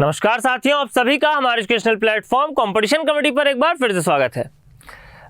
नमस्कार साथियों, आप सभी का हमारे एजुकेशनल प्लेटफॉर्म कंपटीशन कमेटी पर एक बार फिर से स्वागत है।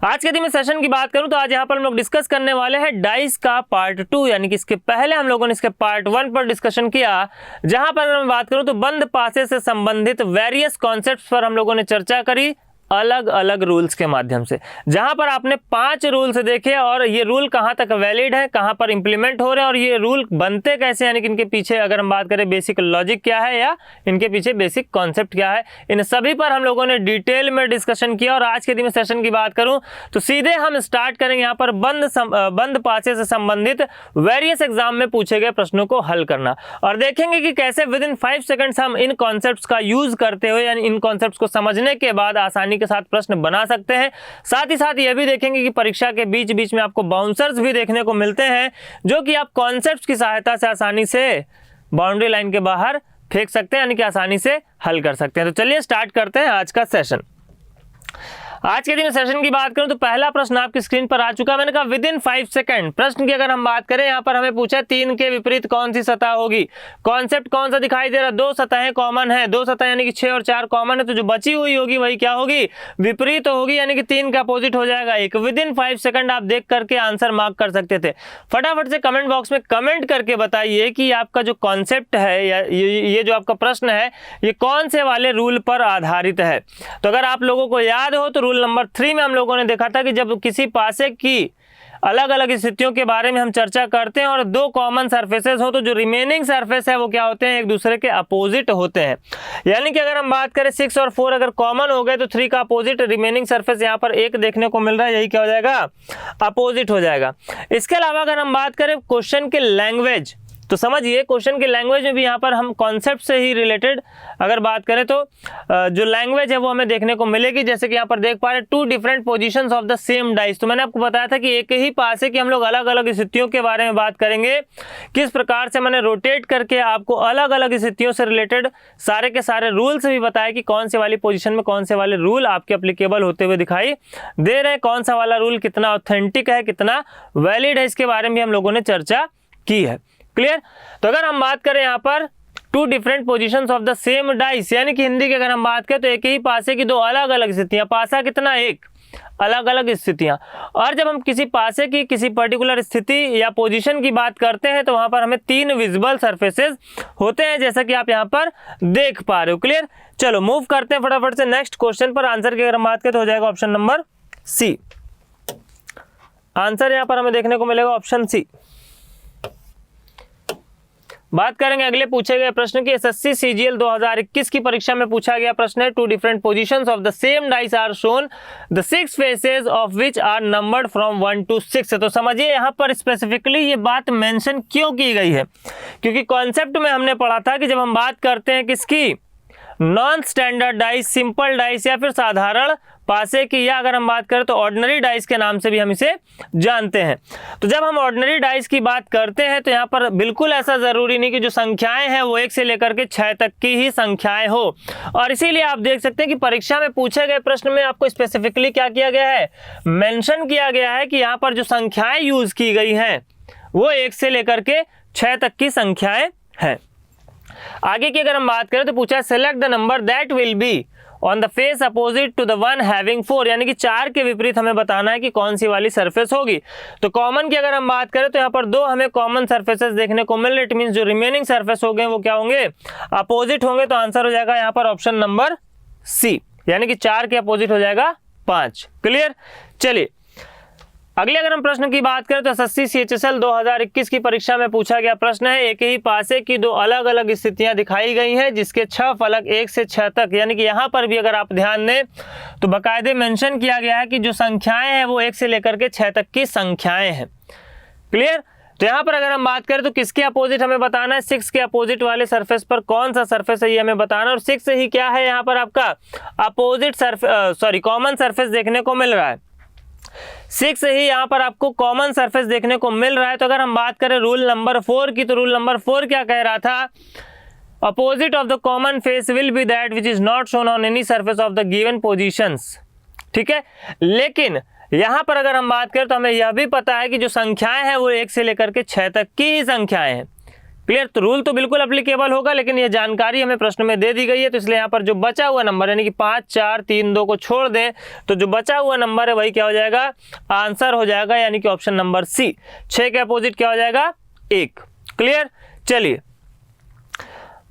आज के दिन में सेशन की बात करूं तो आज यहाँ पर हम लोग डिस्कस करने वाले हैं डाइस का पार्ट 2, यानी कि इसके पहले हम लोगों ने इसके पार्ट 1 पर डिस्कशन किया, जहां पर अगर मैं बात करूं तो बंद पासे से संबंधित वेरियस कॉन्सेप्ट्स पर हम लोगों ने चर्चा करी अलग अलग रूल्स के माध्यम से, जहां पर आपने 5 रूल्स देखे और ये रूल कहां तक वैलिड है, कहां पर इंप्लीमेंट हो रहे हैं और ये रूल बनते कैसे, यानी कि इनके पीछे अगर हम बात करें बेसिक लॉजिक क्या है या इनके पीछे बेसिक कॉन्सेप्ट क्या है, इन सभी पर हम लोगों ने डिटेल में डिस्कशन किया। और आज के दिन में सेशन की बात करूं तो सीधे हम स्टार्ट करेंगे यहाँ पर बंद पासे से संबंधित वेरियस एग्जाम में पूछे गए प्रश्नों को हल करना, और देखेंगे कि कैसे विद इन 5 सेकंड्स हम इन कॉन्सेप्ट्स का यूज करते हुए, यानी इन कॉन्सेप्ट्स को समझने के बाद आसानी के साथ प्रश्न बना सकते हैं। साथ ही साथ यह भी देखेंगे कि परीक्षा के बीच बीच में आपको बाउंसर्स भी देखने को मिलते हैं, जो कि आप कॉन्सेप्ट्स की सहायता से आसानी से बाउंड्री लाइन के बाहर फेंक सकते हैं, यानी कि आसानी से हल कर सकते हैं। तो चलिए स्टार्ट करते हैं आज का सेशन। आज के दिन में सेशन की बात करूं तो पहला प्रश्न आपकी स्क्रीन पर आ चुका है। मैंने कहा विद इन 5 सेकंड प्रश्न की अगर हम बात करें, यहाँ पर हमें पूछा 3 के विपरीत कौन सी सतह होगी। कॉन्सेप्ट कौन सा दिखाई दे रहा है, 2 सतहें कॉमन है, 2 सतह यानी कि 6 और 4 कॉमन है, तो जो बची हुई होगी वही क्या होगी, विपरीत होगी, यानी कि 3 का अपोजिट हो जाएगा 1। विद इन 5 सेकंड आप देख करके आंसर मार्क कर सकते थे। फटाफट से कमेंट बॉक्स में कमेंट करके बताइए कि आपका जो कॉन्सेप्ट है या ये जो आपका प्रश्न है ये कौन से वाले रूल पर आधारित है। तो अगर आप लोगों को याद हो तो रूल नंबर 3 में हम लोगों ने देखा था कि जब किसी पासे की अलग अलग स्थितियों के बारे में हम चर्चा करते हैं और 2 कॉमन सरफेसेस हो तो जो रिमेनिंग सरफेस है वो क्या होते हैं, एक दूसरे के अपोजिट होते हैं। यानी कि अगर हम बात करें 6 और 4 अगर कॉमन हो गए तो 3 का अपोजिट रिमेनिंग सरफेस यहाँ पर 1 देखने को मिल रहा है, यही क्या हो जाएगा, अपोजिट हो जाएगा। इसके अलावा अगर हम बात करें क्वेश्चन के लैंग्वेज, तो समझिए क्वेश्चन के लैंग्वेज में भी यहाँ पर हम कॉन्सेप्ट से ही रिलेटेड अगर बात करें तो जो लैंग्वेज है वो हमें देखने को मिलेगी। जैसे कि यहाँ पर देख पा रहे 2 different positions of the same dice. तो मैंने आपको बताया था कि एक ही पासे की हम लोग अलग अलग स्थितियों के बारे में बात करेंगे, किस प्रकार से मैंने रोटेट करके आपको अलग अलग स्थितियों से रिलेटेड सारे के सारे रूल्स भी बताया कि कौन से वाली पोजिशन में कौन से वाले रूल आपके अप्लीकेबल होते हुए दिखाई दे रहे हैं, कौन सा वाला रूल कितना ऑथेंटिक है, कितना वैलिड है, इसके बारे में भी हम लोगों ने चर्चा की है। क्लियर। तो अगर हम बात करें यहाँ पर 2 different positions of the same dice, यानी कि हिंदी की अगर हम बात करें तो एक ही पासे की 2 अलग अलग स्थितियां, पासा कितना, 1, अलग अलग स्थितियां। और जब हम किसी पासे की किसी पर्टिकुलर स्थिति या पोजीशन की बात करते हैं तो वहां पर हमें 3 विजिबल सरफेसेस होते हैं, जैसा कि आप यहां पर देख पा रहे हो। क्लियर। चलो मूव करते हैं फटाफट से नेक्स्ट क्वेश्चन पर। आंसर की अगर हम बात करें तो हो जाएगा ऑप्शन नंबर सी। आंसर यहां पर हमें देखने को मिलेगा ऑप्शन सी। बात करेंगे अगले पूछे गए प्रश्न की। एसएससी सीजीएल 2021 की परीक्षा में पूछा गया प्रश्न है 2 different positions of the same dice are shown the 6 faces of which are numbered from 1 to 6। तो समझिए यहाँ पर स्पेसिफिकली ये बात मेंशन क्यों की गई है, क्योंकि कॉन्सेप्ट में हमने पढ़ा था कि जब हम बात करते हैं किसकी, non standard dice, simple dice या फिर साधारण पासे की, या अगर हम बात करें तो ऑर्डिनरी डाइस के नाम से भी हम इसे जानते हैं। तो जब हम ऑर्डिनरी डाइस की बात करते हैं तो यहाँ पर बिल्कुल ऐसा जरूरी नहीं कि जो संख्याएं हैं वो 1 से लेकर के 6 तक की ही संख्याएं हो, और इसीलिए आप देख सकते हैं कि परीक्षा में पूछे गए प्रश्न में आपको स्पेसिफिकली क्या किया गया है, मेंशन किया गया है कि यहाँ पर जो संख्याएं यूज की गई हैं वो 1 से लेकर के 6 तक की संख्याएं हैं। आगे की अगर हम बात करें तो पूछा है select the number that will be on the face opposite to the one having 4, यानी कि 4 के विपरीत हमें बताना है कि कौन सी वाली सरफेस होगी। तो कॉमन की अगर हम बात करें तो यहाँ पर 2 हमें कॉमन सरफेसेस देखने को मिल रहे, इट मींस जो रिमेनिंग सरफेस हो गए वो क्या होंगे, अपोजिट होंगे। तो आंसर हो जाएगा यहाँ पर ऑप्शन नंबर सी, यानी कि 4 के अपोजिट हो जाएगा 5। क्लियर। चलिए अगले अगर हम प्रश्न की बात करें तो एसएससी सीएचएसएल 2021 की परीक्षा में पूछा गया प्रश्न है एक ही पासे की 2 अलग अलग स्थितियां दिखाई गई हैं जिसके 6 फलक 1 से 6 तक, यानी कि यहाँ पर भी अगर आप ध्यान दें तो बाकायदे मेंशन किया गया है कि जो संख्याएं हैं वो 1 से लेकर के 6 तक की संख्याएं हैं। क्लियर। तो यहाँ पर अगर हम बात करें तो किसके अपोजिट हमें बताना है, 6 के अपोजिट वाले सरफेस पर कौन सा सरफेस है ये हमें बताना, और 6 ही क्या है यहाँ पर आपका अपोजिट कॉमन सरफेस देखने को मिल रहा है। 6 ही यहाँ पर आपको कॉमन सरफेस देखने को मिल रहा है। तो अगर हम बात करें रूल नंबर 4 की, तो रूल नंबर 4 क्या कह रहा था, opposite of the common face will be that which is not shown on any surface of the given positions. ठीक है, लेकिन यहाँ पर अगर हम बात करें तो हमें यह भी पता है कि जो संख्याएं हैं वो 1 से लेकर के 6 तक की ही संख्याएं हैं। क्लियर। तो रूल तो बिल्कुल एप्लीकेबल होगा, लेकिन ये जानकारी हमें प्रश्न में दे दी गई है, तो इसलिए यहाँ पर जो बचा हुआ नंबर यानी कि 5 4 3 2 को छोड़ दें तो जो बचा हुआ नंबर है वही क्या हो जाएगा, आंसर हो जाएगा, यानी कि ऑप्शन नंबर सी। 6 के अपोजिट क्या हो जाएगा, 1। क्लियर। चलिए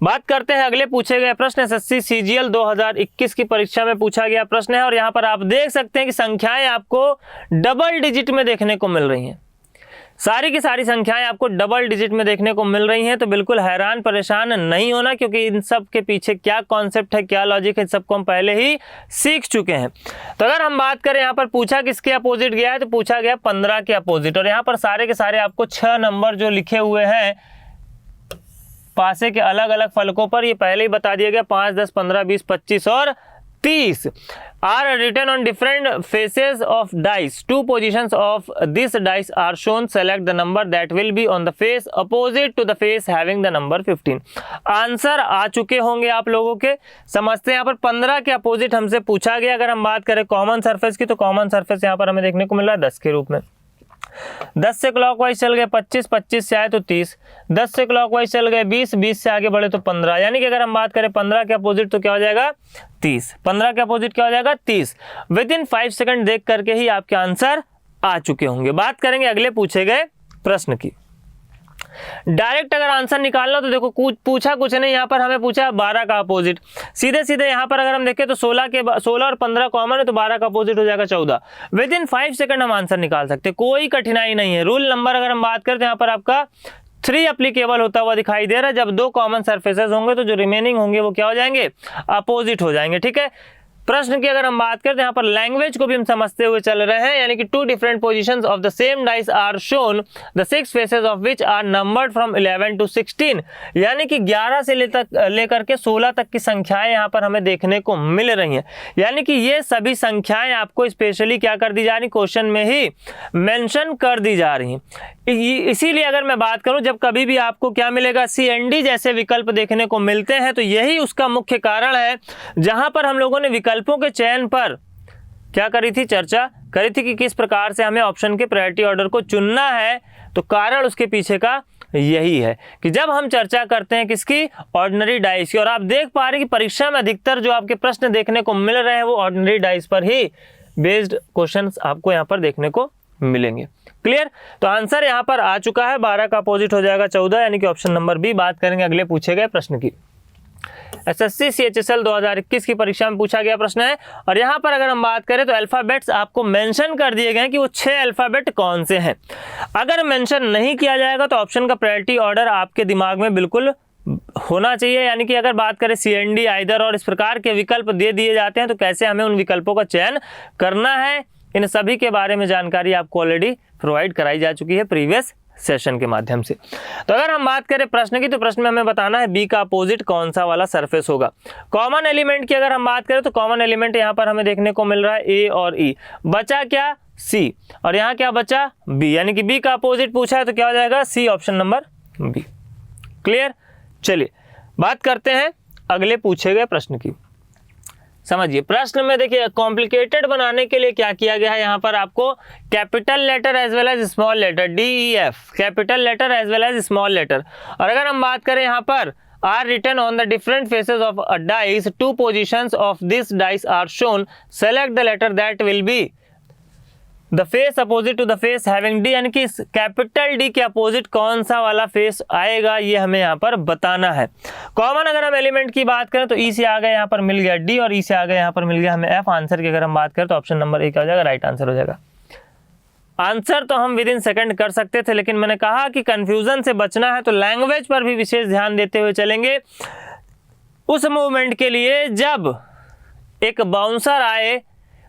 बात करते हैं अगले पूछे गए प्रश्न। एसएससी सीजीएल 2021 की परीक्षा में पूछा गया प्रश्न है और यहाँ पर आप देख सकते हैं कि संख्याएं आपको डबल डिजिट में देखने को मिल रही हैं। सारी की सारी संख्याएं आपको डबल डिजिट में देखने को मिल रही हैं, तो बिल्कुल हैरान परेशान नहीं होना, क्योंकि इन सब के पीछे क्या कॉन्सेप्ट है, क्या लॉजिक है, सबको हम पहले ही सीख चुके हैं। तो अगर हम बात करें यहाँ पर पूछा किसके अपोजिट गया है, तो पूछा गया 15 के अपोजिट, और यहाँ पर सारे के सारे आपको 6 नंबर जो लिखे हुए हैं पासे के अलग अलग फलकों पर, ये पहले ही बता दिया गया, 5 10 15 20 25 और 30 are written on different faces of dice. 2 positions of this dice are shown. Select the number that will be on the face opposite to the face having the number 15. Answer आ चुके होंगे आप लोगों के। समझते हैं यहाँ पर 15 के अपोजिट हमसे पूछा गया। अगर हम बात करें कॉमन सरफेस की, तो कॉमन सरफेस यहाँ पर हमें देखने को मिल रहा है 10 के रूप में। 10 से क्लॉकवाइज चल गए 25, 25 से आए तो 30, 10 से क्लॉकवाइज चल गए 20, 20 से आगे बढ़े तो 15, यानी कि अगर हम बात करें 15 के अपोजिट तो क्या हो जाएगा, 30। 15 के अपोजिट क्या हो जाएगा, 30। विद इन 5 सेकंड देख करके ही आपके आंसर आ चुके होंगे। बात करेंगे अगले पूछे गए प्रश्न की। डायरेक्ट अगर आंसर निकालना तो देखो पूछा कुछ नहीं, यहाँ पर हमें पूछा 12 का अपोजिट। सीधे सीधे यहाँ पर अगर हम देखें तो 16 और 15 कॉमन है, तो 12 का अपोजिट हो जाएगा 14। विद इन 5 सेकंड हम आंसर निकाल सकते, कोई कठिनाई नहीं है। रूल नंबर अगर हम बात करते हैं यहाँ पर आपका 3 एप्लीकेबल होता हुआ दिखाई दे रहा है। जब 2 कॉमन सरफेसेस होंगे तो जो रिमेनिंग होंगे वो क्या हो जाएंगे, अपोजिट हो जाएंगे। ठीक है। प्रश्न की अगर हम बात करते हैं यहाँ पर लैंग्वेज को भी हम समझते हुए चल रहे हैं, यानी कि 2 different positions of the same dice are shown, the 6 faces of which are numbered from 11 to 16, यानी कि 11 से लेकर के 16 तक की संख्याएं यहाँ पर हमें देखने को मिल रही हैं। यानी कि ये सभी संख्याएं आपको स्पेशली क्या कर दी जा रही, क्वेश्चन में ही मेंशन कर दी जा रही हैं। इसीलिए अगर मैं बात करूं, जब कभी भी आपको क्या मिलेगा, CND जैसे विकल्प देखने को मिलते हैं, तो यही उसका मुख्य कारण है। जहां पर हम लोगों ने विकल्पों के चयन पर क्या करी थी, चर्चा करी थी कि किस प्रकार से हमें ऑप्शन के प्रायोरिटी ऑर्डर को चुनना है, तो कारण उसके पीछे का यही है कि जब हम चर्चा करते हैं किसकी, ऑर्डिनरी डाइस की, और आप देख पा रहे हैं कि परीक्षा में अधिकतर जो आपके प्रश्न देखने को मिल रहे हैं वो ऑर्डिनरी डाइस पर ही बेस्ड क्वेश्चंस आपको यहाँ पर देखने को मिलेंगे। क्लियर। तो आंसर यहाँ पर आ चुका है, 12 का अपोजिट हो जाएगा 14, यानी कि ऑप्शन नंबर बी। बात करेंगे अगले पूछे गए प्रश्न की। एसएससी CHSL 2021 की परीक्षा में पूछा गया प्रश्न है, और यहाँ पर अगर हम बात करें तो अल्फाबेट्स आपको मेंशन कर दिए गए हैं कि वो 6 अल्फाबेट कौन से हैं। अगर मेंशन नहीं किया जाएगा तो ऑप्शन का प्रायोरिटी ऑर्डर आपके दिमाग में बिल्कुल होना चाहिए। यानी कि अगर बात करें CND, आइदर और इस प्रकार के विकल्प दे दिए जाते हैं, तो कैसे हमें उन विकल्पों का चयन करना है, इन सभी के बारे में जानकारी आपको ऑलरेडी प्रोवाइड कराई जा चुकी है प्रीवियस सेशन के माध्यम से। तो अगर हम बात करें प्रश्न की, तो प्रश्न में हमें बताना है बी का अपोजिट कौन सा वाला सरफेस होगा। कॉमन एलिमेंट की अगर हम बात करें तो कॉमन एलिमेंट यहाँ पर हमें देखने को मिल रहा है ए और ई, बचा क्या, सी, और यहाँ क्या बचा, बी, यानी कि बी का अपोजिट पूछा है तो क्या हो जाएगा, सी, ऑप्शन नंबर बी। क्लियर। चलिए बात करते हैं अगले पूछे गए प्रश्न की। समझिए प्रश्न में देखिए कॉम्प्लिकेटेड बनाने के लिए क्या किया गया है, यहाँ पर आपको capital letter as well as small letter, DEF, capital letter as well as small letter. और अगर हम बात करें यहाँ पर are written on the different faces of a dice, 2 positions of this dice are shown, select the letter that will be the face opposite to the face having D, यानी कि capital D के opposite कौन सा वाला face आएगा, ये हमें यहाँ पर बताना है। कॉमन अगर हम एलिमेंट की बात करें तो E से आ गए यहाँ पर मिल गया D, और E से आ गए यहाँ पर मिल गया हमें F। आंसर की अगर हम बात करें तो ऑप्शन नंबर ए क्या हो जाएगा, राइट आंसर हो जाएगा। आंसर तो हम विद इन सेकंड कर सकते थे, लेकिन मैंने कहा कि कंफ्यूजन से बचना है तो लैंग्वेज पर भी विशेष ध्यान देते हुए चलेंगे। उस मूवमेंट के लिए जब एक बाउंसर आए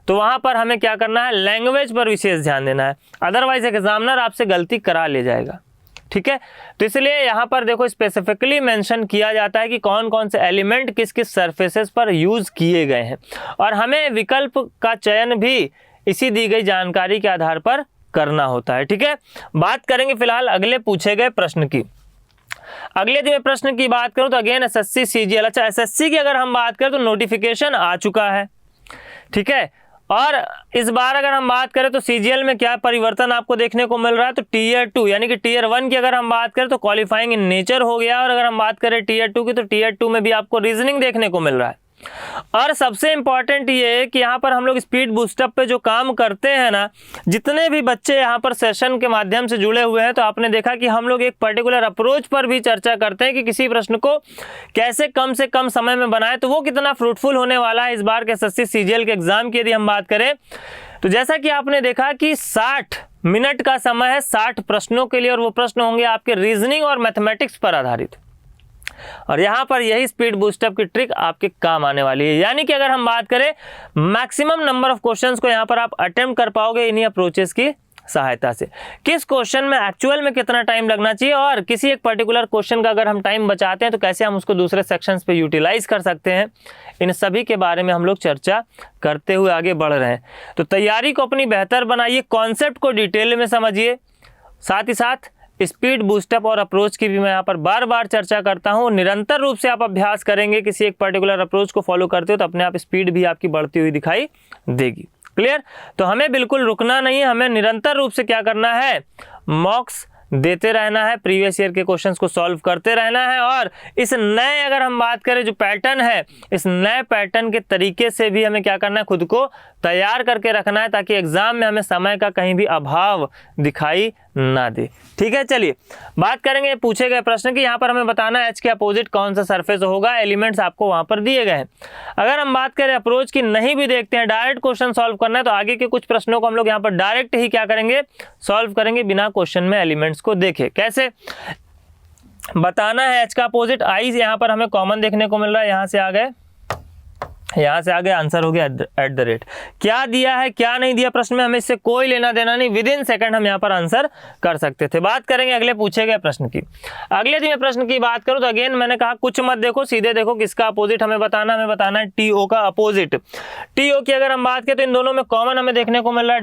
तो वहां पर हमें क्या करना है, लैंग्वेज पर विशेष ध्यान देना है, अदरवाइज एग्जामिनर आपसे गलती करा ले जाएगा। ठीक है। तो इसलिए यहाँ पर देखो स्पेसिफिकली मेंशन किया जाता है कि कौन कौन से एलिमेंट किस किस सरफेसेस पर यूज किए गए हैं, और हमें विकल्प का चयन भी इसी दी गई जानकारी के आधार पर करना होता है। ठीक है। बात करेंगे फिलहाल अगले पूछे गए प्रश्न की। अगले दिन प्रश्न की बात करूं तो अगेन SSC CGL। अच्छा, SSC की अगर हम बात करें तो नोटिफिकेशन आ चुका है। ठीक है। और इस बार अगर हम बात करें तो सीजीएल में क्या परिवर्तन आपको देखने को मिल रहा है, तो टीयर 2 यानी कि टीयर 1 की अगर हम बात करें तो क्वालिफाइंग इन नेचर हो गया, और अगर हम बात करें टीयर 2 की तो टीयर 2 में भी आपको रीजनिंग देखने को मिल रहा है। और सबसे इंपॉर्टेंट ये है कि यहाँ पर हम लोग स्पीड बूस्टअप पे जो काम करते हैं ना, जितने भी बच्चे यहाँ पर सेशन के माध्यम से जुड़े हुए हैं, तो आपने देखा कि हम लोग एक पर्टिकुलर अप्रोच पर भी चर्चा करते हैं कि किसी प्रश्न को कैसे कम से कम समय में बनाए, तो वो कितना फ्रूटफुल होने वाला है इस बार के एसएससी सीजीएल के एग्जाम की यदि हम बात करें। तो जैसा कि आपने देखा कि 60 मिनट का समय है 60 प्रश्नों के लिए, और वो प्रश्न होंगे आपके रीजनिंग और मैथमेटिक्स पर आधारित, और यहाँ पर यही स्पीड बूस्टअप की ट्रिक आपके काम आने वाली है। यानी कि अगर हम बात करें मैक्सिमम नंबर ऑफ क्वेश्चंस को यहाँ पर आप अटेम्प्ट कर पाओगे इन्हीं अप्रोचेस की सहायता से। किस क्वेश्चन में एक्चुअल में कितना टाइम लगना चाहिए, और किसी एक पर्टिकुलर क्वेश्चन का अगर हम टाइम बचाते हैं तो कैसे हम उसको दूसरे सेक्शंस पे यूटिलाइज कर सकते हैं, इन सभी के बारे में हम लोग चर्चा करते हुए आगे बढ़ रहे हैं। तो तैयारी को अपनी बेहतर बनाइए, कॉन्सेप्ट को डिटेल में समझिए, साथ ही साथ स्पीड बूस्टअप और अप्रोच की भी मैं यहाँ पर बार बार चर्चा करता हूँ। निरंतर रूप से आप अभ्यास करेंगे, किसी एक पर्टिकुलर अप्रोच को फॉलो करते हो तो अपने आप स्पीड भी आपकी बढ़ती हुई दिखाई देगी। क्लियर? तो हमें बिल्कुल रुकना नहीं है, हमें निरंतर रूप से क्या करना है, मॉक्स देते रहना है, प्रीवियस ईयर के क्वेश्चंस को सॉल्व करते रहना है, और इस नए अगर हम बात करें जो पैटर्न है, इस नए पैटर्न के तरीके से भी हमें क्या करना है, खुद को तैयार करके रखना है, ताकि एग्जाम में हमें समय का कहीं भी अभाव दिखाई ना दे। ठीक है, चलिए बात करेंगे पूछे गए प्रश्न की। यहाँ पर हमें बताना है एच के अपोजिट कौन सा सरफेस होगा, एलिमेंट्स आपको वहाँ पर दिए गए हैं। अगर हम बात करें अप्रोच की, नहीं भी देखते हैं, डायरेक्ट क्वेश्चन सॉल्व करना है, तो आगे के कुछ प्रश्नों को हम लोग यहाँ पर डायरेक्ट ही क्या करेंगे, सॉल्व करेंगे, बिना क्वेश्चन में एलिमेंट्स को देखे। कैसे बताना है एच का अपोजिट, आई यहाँ पर हमें कॉमन देखने को मिल रहा है, यहाँ से आगे आंसर हो गया एट द रेट। क्या दिया है क्या नहीं दिया प्रश्न में, हमें इससे कोई लेना देना नहीं, विद इन सेकंड हम यहाँ पर आंसर कर सकते थे। बात करेंगे अगले पूछे गए प्रश्न की। अगले दिन प्रश्न की बात करूँ तो अगेन मैंने कहा कुछ मत देखो, सीधे देखो किसका अपोजिट हमें बताना है टीओ का अपोजिट। टीओ की अगर हम बात करें तो इन दोनों में कॉमन हमें देखने को मिल रहा है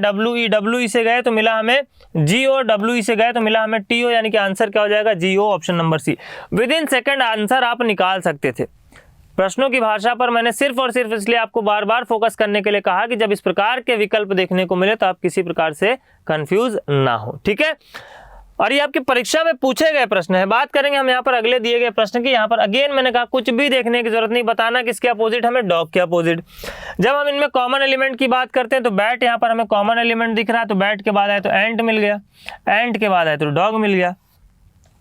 डब्ल्यू से गए तो मिला हमें जीओ, डब्ल्यू से गए तो मिला हमें टीओ, यानी कि आंसर क्या हो जाएगा, जीओ, option number C. Within second answer आप निकाल सकते थे। प्रश्नों की भाषा पर मैंने सिर्फ और सिर्फ इसलिए आपको बार बार फोकस करने के लिए कहा कि जब इस प्रकार के विकल्प देखने को मिले तो आप किसी प्रकार से कंफ्यूज ना हो। ठीक है, और ये आपकी परीक्षा में पूछे गए प्रश्न है। बात करेंगे हम यहाँ पर अगले दिए गए प्रश्न की। यहाँ पर अगेन मैंने कहा कुछ भी देखने की जरूरत नहीं, बताना किसके अपोजिट, हमें डॉग के अपोजिट। जब हम इनमें कॉमन एलिमेंट की बात करते हैं तो बैट यहाँ पर हमें कॉमन एलिमेंट दिख रहा है, तो बैट के बाद आए तो एंट मिल गया, एंट के बाद आए तो डॉग मिल गया।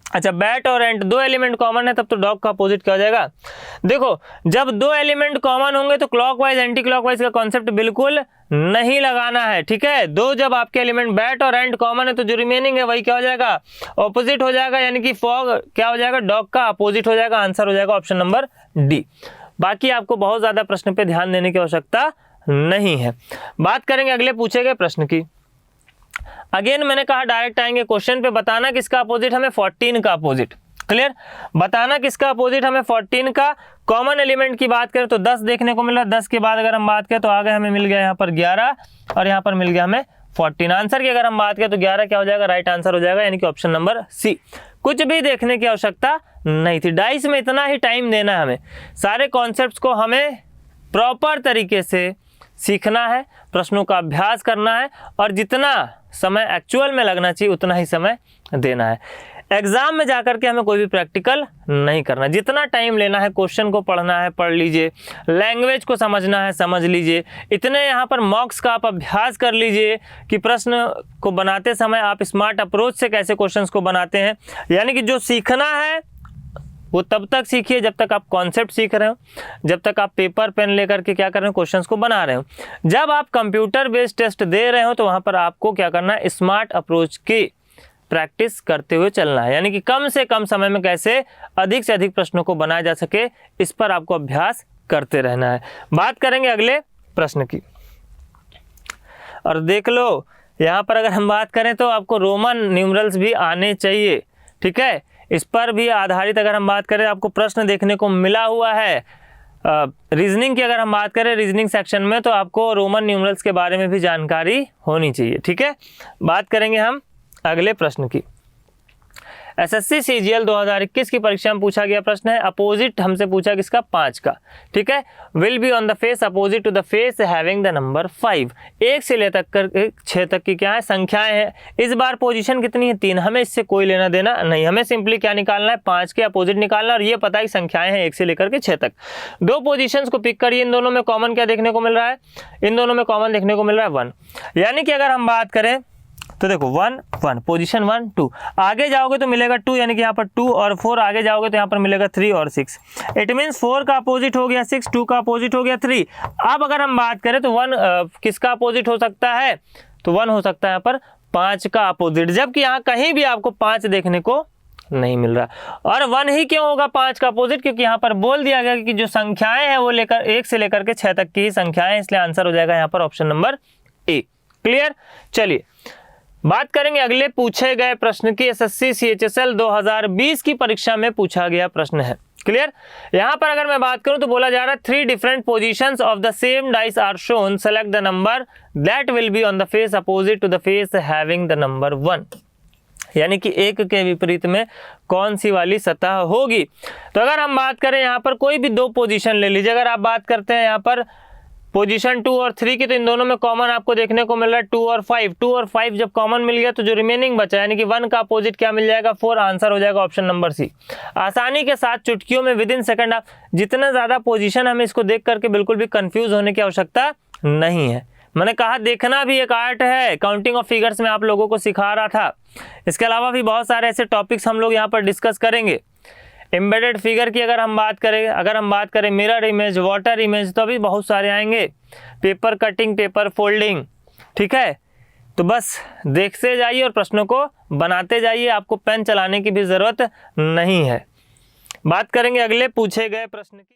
अच्छा, बैट और एंट दो एलिमेंट कॉमन है, तब तो डॉग का अपोजिट क्या हो जाएगा। देखो जब दो एलिमेंट कॉमन होंगे तो क्लॉकवाइज एंटी क्लॉकवाइज का कॉन्सेप्ट बिल्कुल नहीं लगाना है। ठीक है, दो जब आपके एलिमेंट बैट और एंट कॉमन है तो जो रिमेनिंग है वही क्या हो जाएगा, ऑपोजिट हो जाएगा, यानी कि फॉग क्या हो जाएगा, डॉग का अपोजिट हो जाएगा। आंसर हो जाएगा ऑप्शन नंबर डी। बाकी आपको बहुत ज्यादा प्रश्न पे ध्यान देने की आवश्यकता नहीं है। बात करेंगे अगले पूछे गए प्रश्न की। अगेन मैंने कहा डायरेक्ट आएंगे क्वेश्चन पे, बताना किसका अपोजिट, हमें 14 का अपोजिट। क्लियर, बताना किसका अपोजिट, हमें 14 का। कॉमन एलिमेंट की बात करें तो 10 देखने को मिला, 10 के बाद अगर हम बात करें तो आगे हमें मिल गया यहाँ पर 11 और यहाँ पर मिल गया हमें 14। आंसर की अगर हम बात करें तो 11 क्या हो जाएगा, राइट आंसर हो जाएगा, यानी कि ऑप्शन नंबर सी। कुछ भी देखने की आवश्यकता नहीं थी, डाइस में इतना ही टाइम देना है हमें, सारे कॉन्सेप्ट्स को हमें प्रॉपर तरीके से सीखना है, प्रश्नों का अभ्यास करना है, और जितना समय एक्चुअल में लगना चाहिए उतना ही समय देना है। एग्जाम में जाकर के हमें कोई भी प्रैक्टिकल नहीं करना, जितना टाइम लेना है क्वेश्चन को पढ़ना है पढ़ लीजिए, लैंग्वेज को समझना है समझ लीजिए, इतने यहाँ पर मॉक्स का आप अभ्यास कर लीजिए कि प्रश्न को बनाते समय आप स्मार्ट अप्रोच से कैसे क्वेश्चंस को बनाते हैं। यानी कि जो सीखना है वो तब तक सीखिए जब तक आप कॉन्सेप्ट सीख रहे हो, जब तक आप पेपर पेन लेकर के क्या कर रहे हो, क्वेश्चंस को बना रहे हो। जब आप कंप्यूटर बेस्ड टेस्ट दे रहे हो तो वहाँ पर आपको क्या करना है, स्मार्ट अप्रोच की प्रैक्टिस करते हुए चलना है, यानी कि कम से कम समय में कैसे अधिक से अधिक प्रश्नों को बनाया जा सके, इस पर आपको अभ्यास करते रहना है। बात करेंगे अगले प्रश्न की, और देख लो यहाँ पर अगर हम बात करें तो आपको रोमन न्यूमरल्स भी आने चाहिए। ठीक है, इस पर भी आधारित अगर हम बात करें, आपको प्रश्न देखने को मिला हुआ है। रीजनिंग की अगर हम बात करें रीजनिंग सेक्शन में, तो आपको रोमन न्यूमरल्स के बारे में भी जानकारी होनी चाहिए। ठीक है, बात करेंगे हम अगले प्रश्न की। एसएससी सीजीएल 2021 की परीक्षा में पूछा गया प्रश्न है। अपोजिट हमसे पूछा किसका, 5 का, ठीक है। Will be on the face opposite to the face having the number 5। 1 से ले तक कर 6 तक की क्या है, संख्याएं हैं। इस बार पोजीशन कितनी है, 3। हमें इससे कोई लेना देना नहीं, हमें सिंपली क्या निकालना है, 5 के अपोजिट निकालना, और ये पता है कि संख्याएं हैं 1 से लेकर के 6 तक। 2 पोजीशंस को पिक करिए, इन दोनों में कॉमन क्या देखने को मिल रहा है, इन दोनों में कॉमन देखने को मिल रहा है 1। यानी कि अगर हम बात करें तो देखो 1 1 पोजीशन 1 2, आगे जाओगे तो मिलेगा 2, यानी कि यहाँ पर 2 और 4, आगे जाओगे तो यहाँ पर मिलेगा 3 और 6। इट मीन्स 4 का अपोजिट हो गया 6, 2 का अपोजिट हो गया 3। अब अगर हम बात करें तो 1 किसका अपोजिट हो सकता है, तो 1 हो सकता है यहाँ पर 5 का अपोजिट, जबकि यहाँ कहीं भी आपको 5 देखने को नहीं मिल रहा। और 1 ही क्यों होगा 5 का अपोजिट, क्योंकि यहाँ पर बोल दिया गया कि जो संख्याएं हैं वो लेकर 1 से लेकर के 6 तक की ही संख्याएं, इसलिए आंसर हो जाएगा यहाँ पर ऑप्शन नंबर ए। क्लियर। चलिए बात करेंगे अगले पूछे गए प्रश्न की। एसएससी सीएचएसएल 2020 की परीक्षा में पूछा गया प्रश्न है। क्लियर। यहाँ पर अगर मैं बात करूं तो बोला जा रहा है 3 different positions of the same dice are shown, select the number that will be on the face opposite to the face having the number 1। यानी कि 1 के विपरीत में कौन सी वाली सतह होगी। तो अगर हम बात करें यहाँ पर कोई भी 2 पोजीशन ले लीजिए। अगर आप बात करते हैं यहाँ पर पोजीशन 2 और 3 की, तो इन दोनों में कॉमन आपको देखने को मिल रहा है 2 और 5। 2 और 5 जब कॉमन मिल गया तो जो रिमेनिंग बचा यानी कि 1 का अपोजिट क्या मिल जाएगा, 4। आंसर हो जाएगा ऑप्शन नंबर सी। आसानी के साथ चुटकियों में विद इन सेकंड, आप जितना ज़्यादा पोजीशन हमें इसको देख करके बिल्कुल भी कंफ्यूज होने की आवश्यकता नहीं है। मैंने कहा देखना भी एक आर्ट है, काउंटिंग ऑफ फिगर्स में आप लोगों को सिखा रहा था। इसके अलावा भी बहुत सारे ऐसे टॉपिक्स हम लोग यहाँ पर डिस्कस करेंगे। एम्बेडेड फिगर की अगर हम बात करें मिरर इमेज, वाटर इमेज, तो अभी बहुत सारे आएंगे। पेपर कटिंग, पेपर फोल्डिंग, ठीक है। तो बस देखते जाइए और प्रश्नों को बनाते जाइए, आपको पेन चलाने की भी ज़रूरत नहीं है। बात करेंगे अगले पूछे गए प्रश्न की।